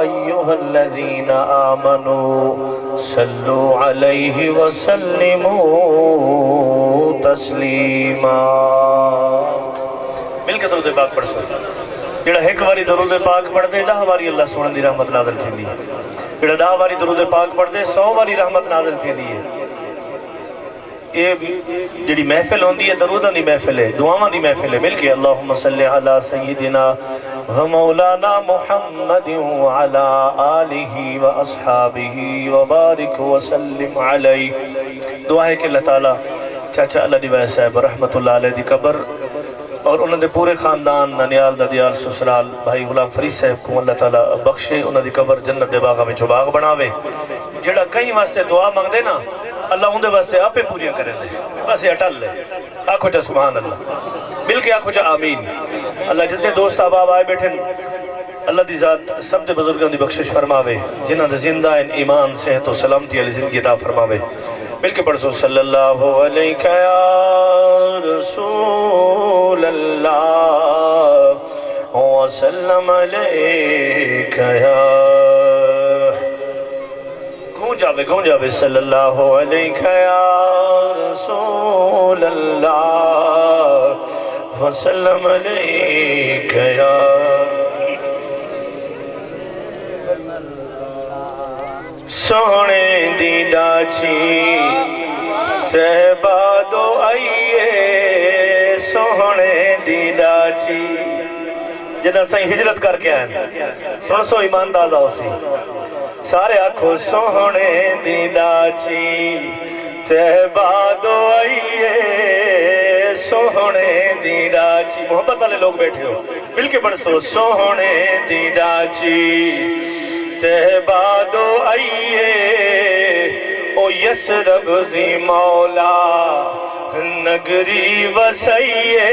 أيها الذين آمنوا صلوا عليه وسلموا تسلیما. مل کے درود پاک پڑھ سکتے جڑا ایک واری درود پاک پڑھ دے 10 واری اللہ سونے دی رحمت نازل تھی ہے. جڑا 10 واری درود پاک پڑھ دے 100 واری رحمت نازل تھی ہے. یہ جڑی محفل ہوندی ہے دروداں دی محفل ہے، دعاواں دی محفل ہے. مل کے اللہم صلی علی سیدنا و مولانا محمد وعلی آلہ و اصحابہ وبارک وسلم علیہ. دعا ہے کہ اللہ تعالیٰ چاچا اللہ دیوائے صاحب رحمت اللہ علیہ دی قبر اور انہوں نے پورے خاندان ننیال ددیال سسرال بھائی غلام فرید صاحب کو اللہ تعالیٰ بخشے، انہوں دی قبر جنت دے باغہ میں چباغ بناوے. جڑا کئی واسطے دعا مانگ دے نا اللہ ان دے واسطے آپ پہ پوریاں کریں دے، بس یہ اٹل لے. آنکھو جا سبحان اللہ، مل کے آنکھو جا آمین. اللہ جتنے دوست احباب آئے بیٹھے اللہ دی ذات سب دے بزرگوں دی بخشش فرماوے، جنہاں دے زندہ ان ایمان صحت و سلامتی علی زندگی عطا فرماوے. مل کے پڑھ سو صلی اللہ علیہ یا رسول اللہ وسلم علیہ یا گون جاوے صلی اللہ علیہ یا رسول اللہ وسلم علیہ یا سونے دی ڈاچی تہبادو آئیے سونے دی ڈاچی جنہاں سائیں ہجرت کر کے آئے سن سو ایمان دادا ہو سی سارے آنکھوں سونے دی ڈاچی تہبادو آئیے سونے دی ڈاچی. محبت والے لوگ بیٹھے ہو مل کے پڑھ سو سونے دی ڈاچی تہبادو آئیے او یسرب دی مولا نگری وسائیے.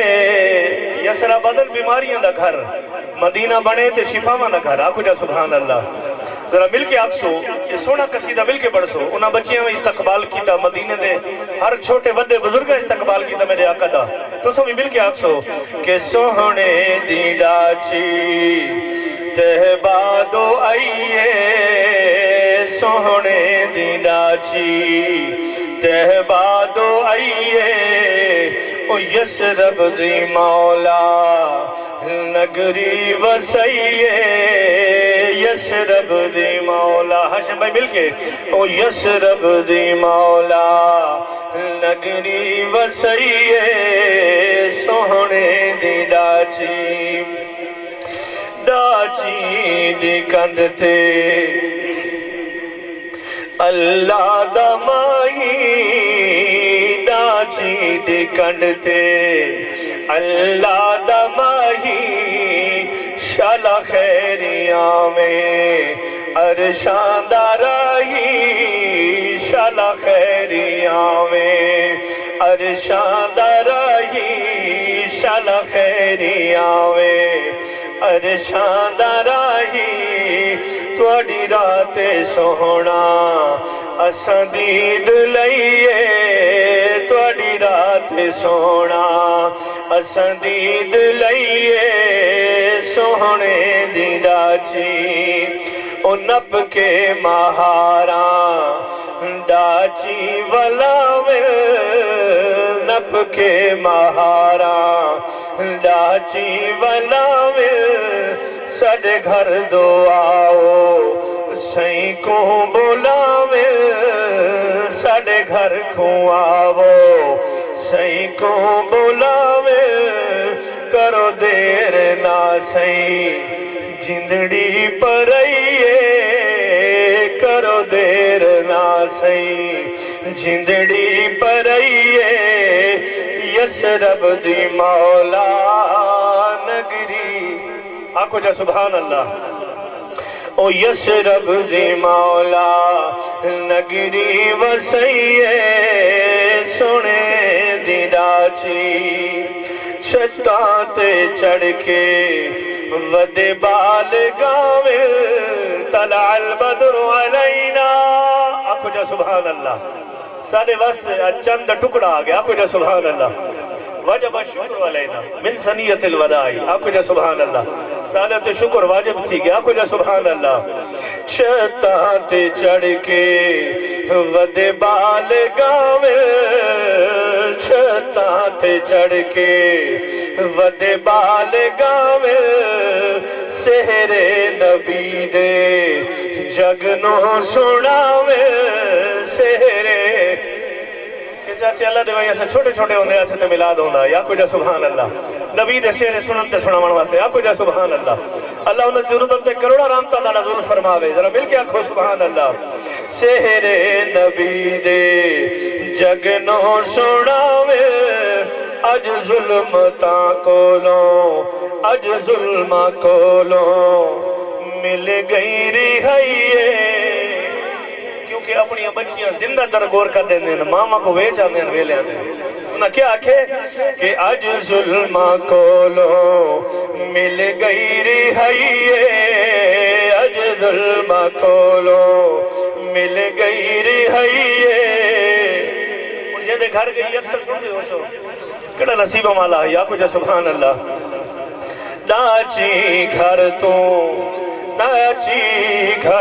یسرب بدل بیماریاں دا گھر، مدینہ بنے تے شفاواں دا گھر. آنکھو جا سبحان اللہ. ذرا مل کے آکسو یہ سونا قصیدہ مل کے پڑھ سو. انہاں بچیاں میں استقبال کیتا مدینے دے ہر چھوٹے بڑے بزرگاں استقبال کیتا میرے آقا دا. تو سو مل کے آکسو کہ سونے دی ڈاچی تہبادو آئیے سونے دی ڈاچی تہبادو آئیے او یسرب دی مولا نگری وسائیے یسرب دی مولا. ہاشم بھائی مل کے او یسرب دی مولا نگری وسائیے سونے دی ڈاچی ڈاچی دی کند تے اللہ دا ماہی ڈاچی دی کند تے اللہ دا ماہی شالا خیریاں میں عرشاں دا راہی شالا خیریاں میں عرشاں دا راہی شالا خیریاں میں عرشاں دا راہی توڑی رات سونا اساں دید لئیے توڑی رات سونا اساں دید لئیے سونے دی ڈاچی او نپ کے مہاراں ڈاچی ولاوے نپ کے مہاراں ڈاچی ولاوے سڈے گھر دو آؤ سائیں کو بلاوے سڈے گھر کو آؤ سائیں کو بلاوے کرو دیر نہ سائیں جندڑی پرائیے کرو دیر نہ سائیں جندڑی پرائیے یسرب دی مولا نگری. آنکھو جا سبحان اللہ. او یسرب دی مولا نگری وسائیے سونے دی ڈاچی چھتاں تے چڑھ کے ود بال گاوے طلع البدر علینا. آنکھو جا سبحان اللہ. سارے واسطے چند ٹکڑا آ گیا. آنکھو جا سبحان اللہ. وجب الشکر علینا من سنیت الوداعی آکو جا سبحان اللہ سالت شکر واجب تھی گیا آکو جا سبحان اللہ چھتاں تے چڑھ کے ود بال گاوے چھتاں تے چڑھ کے ود بال گاوے سحر نبی دے جگنوں سناوے سحر چاچے اللہ دے وہی ایسے چھوٹے چھوٹے ہوندے ایسے تے ملاد ہوندہ یا کو جا سبحان اللہ نبی دے سیرے سنن تے سناون واسطے یا کو جا سبحان اللہ اللہ انہیں ضرورت تے کروڑا رحمتاں دا نزول فرماوے ذرا مل کے آکھو سبحان اللہ سحر نبی دے جگنوں سناوے اج ظلمتاں کولوں اج ظلماں کولوں مل گئی رہائیے کہ اپنی بچیاں زندہ درگور کر دیں دیں ماما کو ویچ آنے ہیں ویلے آتے ہیں انہاں کیا آکھے کہ اج ظلمہ کولوں مل گئی رہائیے اج ظلمہ کولوں مل گئی رہائیے ان جہاں دے گھر گئی اکثر سن دے ہو سو کڑا نصیب مالا ہے یا کچھ سبحان اللہ ناچی گھر تو ناچی گھر